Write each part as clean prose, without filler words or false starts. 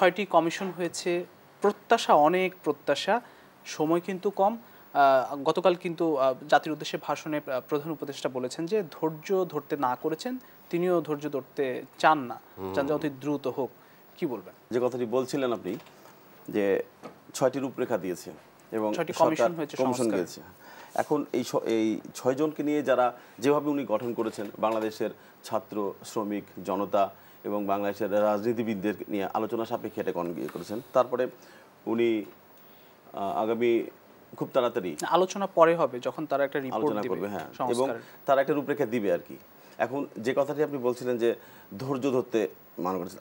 6টি কমিশন হয়েছে, প্রত্যাশা অনেক প্রত্যাশা, সময় কিন্তু কম। গতকাল কিন্তু জাতির উদ্দেশ্যে ভাষণে প্রধান উপদেষ্টা বলেছেন যে ধৈর্য ধরতে না করেছেন, তিনিও ধৈর্য ধরতে চান না, চান যে অতি দ্রুত হোক। কি বলবেন? যে কথাটি বলছিলেন আপনি যে 6টি রূপরেখা দিয়েছে এবং 6টি সরকার কমিশন হয়েছে কমিশন সংস্কার। দিয়েছে। এখন এই 6 জনকে নিয়ে যারা যেভাবে উনি গঠন করেছেন, বাংলাদেশের ছাত্র, শ্রমিক, জনতা এবং বাংলাদেশের রাজনীতিবিদদের নিয়ে আলোচনা সাপেক্ষে এটা করেছেন। তারপরে উনি আগামী খুব তাড়াতাড়ি আলোচনা পরে হবে যখন তারা একটা রিপোর্ট আলোচনা দিবে, করবে, হ্যাঁ, এবং সংস্কার। তারা একটা রূপরেখা দিবে আর কি। এখন যে কথাটি আপনি বলছিলেন যে ধৈর্য ধরতে মানা করেছেন,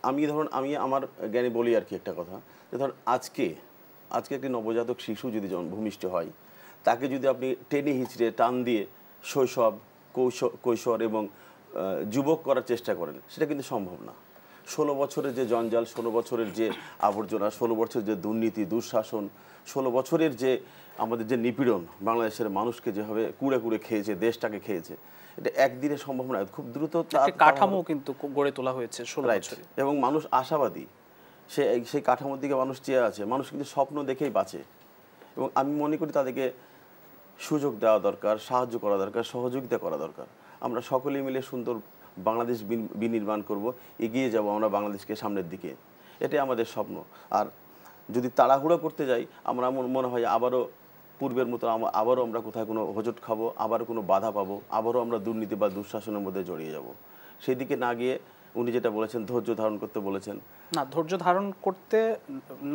আমি আমার জ্ঞানে বলি আর কি একটা কথা, যে ধরুন আজকে একটি নবজাতক শিশু যদি ভূমিষ্ঠ হয়, তাকে যদি আপনি টেনে হিচড়ে টান দিয়ে শৈশব, কৈশোর এবং যুবক করার চেষ্টা করেন, সেটা কিন্তু সম্ভব না। 16 বছরের যে জঞ্জাল, 16 বছরের যে আবর্জনা, 16 বছরের যে দুর্নীতি, দুঃশাসন, 16 বছরের যে আমাদের যে নিপীড়ন, বাংলাদেশের মানুষকে যেভাবে কুড়ে কুড়ে খেয়েছে, দেশটাকে খেয়েছে, এটা একদিনে সম্ভব নয়। খুব দ্রুত কাঠামো কিন্তু গড়ে তোলা হয়েছে 16 বছরে, এবং মানুষ আশাবাদী, সেই কাঠামোর দিকে মানুষ চেয়ে আছে। মানুষ কিন্তু স্বপ্ন দেখেই বাঁচে, এবং আমি মনে করি তাদেরকে সুযোগ দেওয়া দরকার, সাহায্য করা দরকার, সহযোগিতা করা দরকার। আমরা সকলে মিলে সুন্দর বাংলাদেশ বিনির্মাণ করব, এগিয়ে যাব আমরা বাংলাদেশকে সামনের দিকে, এটাই আমাদের স্বপ্ন। আর যদি তাড়াহুড়ো করতে যাই, আমরা মনে হয় আবারও পূর্বের মতো আবারও আমরা কোথায় কোনো হোঁচট খাবো, আবারও কোনো বাধা পাবো, আবারও আমরা দুর্নীতি বা দুঃশাসনের মধ্যে জড়িয়ে যাব। সেই দিকে না গিয়ে উনি যেটা বলেছেন, ধৈর্য ধারণ করতে বলেছেন। না, ধৈর্য ধারণ করতে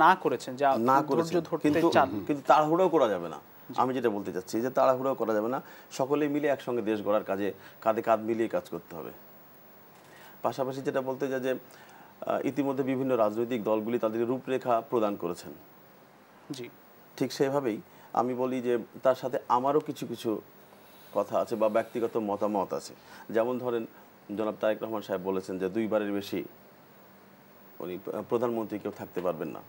না করেছেন, যা না ধৈর্য করেছেন, ধরতে চান, কিন্তু তাড়াহুড়ো করা যাবে না। আমি যেটা বলতে চাচ্ছি যে তাড়াহুড়ো করা যাবে না, সকলে মিলে একসঙ্গে দেশ গড়ার কাজে কাঁধে কাঁধ মিলিয়ে কাজ করতে হবে। পাশাপাশি যেটা বলতে চাই যে ইতিমধ্যে বিভিন্ন রাজনৈতিক দলগুলি তাদের রূপরেখা প্রদান করেছেন, জি, ঠিক সেভাবেই আমি বলি যে তার সাথে আমারও কিছু কিছু কথা আছে বা ব্যক্তিগত মতামত আছে। যেমন ধরেন, জনাব তারেক রহমান সাহেব বলেছেন যে 2বারের বেশি উনি প্রধানমন্ত্রী কেউ থাকতে পারবেন না।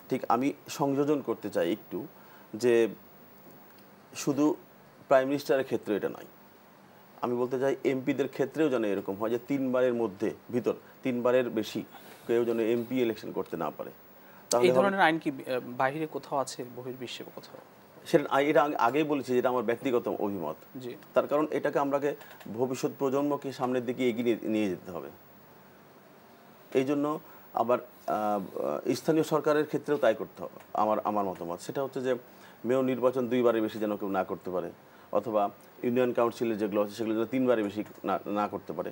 ঠিক আমি সংযোজন করতে চাই একটু, যে শুধু প্রাইম মিনিস্টারের ক্ষেত্রে এটা নয়, আমি বলতে চাই এমপিদের ক্ষেত্রেও যেন এরকম হয় যে 3বারের মধ্যে 3বারের বেশি কেউ যেন এমপি ইলেকশন করতে না পারে। এই ধরনের আইন কি বাইরে কোথাও আছে, বহির্বিশ্বে কোথাও? সেটা এটা আগেই বলেছি, যেটা আমার ব্যক্তিগত অভিমত। জি, তার কারণ এটাকে আমরাকে ভবিষ্যৎ প্রজন্মকে সামনের দিকে এগিয়ে নিয়ে যেতে হবে। এই জন্য আবার স্থানীয় সরকারের ক্ষেত্রেও তাই করতে হবে। আমার মতামত সেটা হচ্ছে যে মেয়র নির্বাচন 2বারের বেশি যেন কেউ না করতে পারে, অথবা ইউনিয়ন কাউন্সিলের যেগুলো আছে সেগুলো যেন 3বারের বেশি না করতে পারে।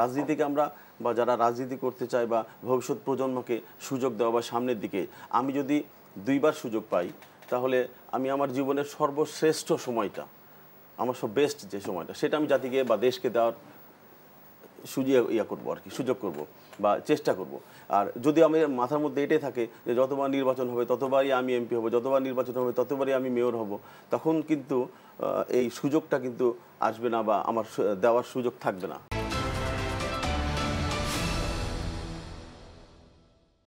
রাজনীতিকে আমরা বা যারা রাজনীতি করতে চায় বা ভবিষ্যৎ প্রজন্মকে সুযোগ দেওয়া বা সামনের দিকে, আমি যদি 2বার সুযোগ পাই, তাহলে আমি আমার জীবনের সর্বশ্রেষ্ঠ সময়টা, আমার সব বেস্ট যে সময়টা, সেটা আমি জাতিকে বা দেশকে দেওয়ার সুযোগ করব বা চেষ্টা করব। আর যদি আমি মাথার মধ্যে এটাই থাকে যে যতবার নির্বাচন হবে ততবারই আমি এমপি হব, যতবার নির্বাচন হবে ততবারই আমি মেয়র হব, তখন কিন্তু এই সুযোগটা কিন্তু আসবে না বা আমার দেওয়ার সুযোগ থাকবে না।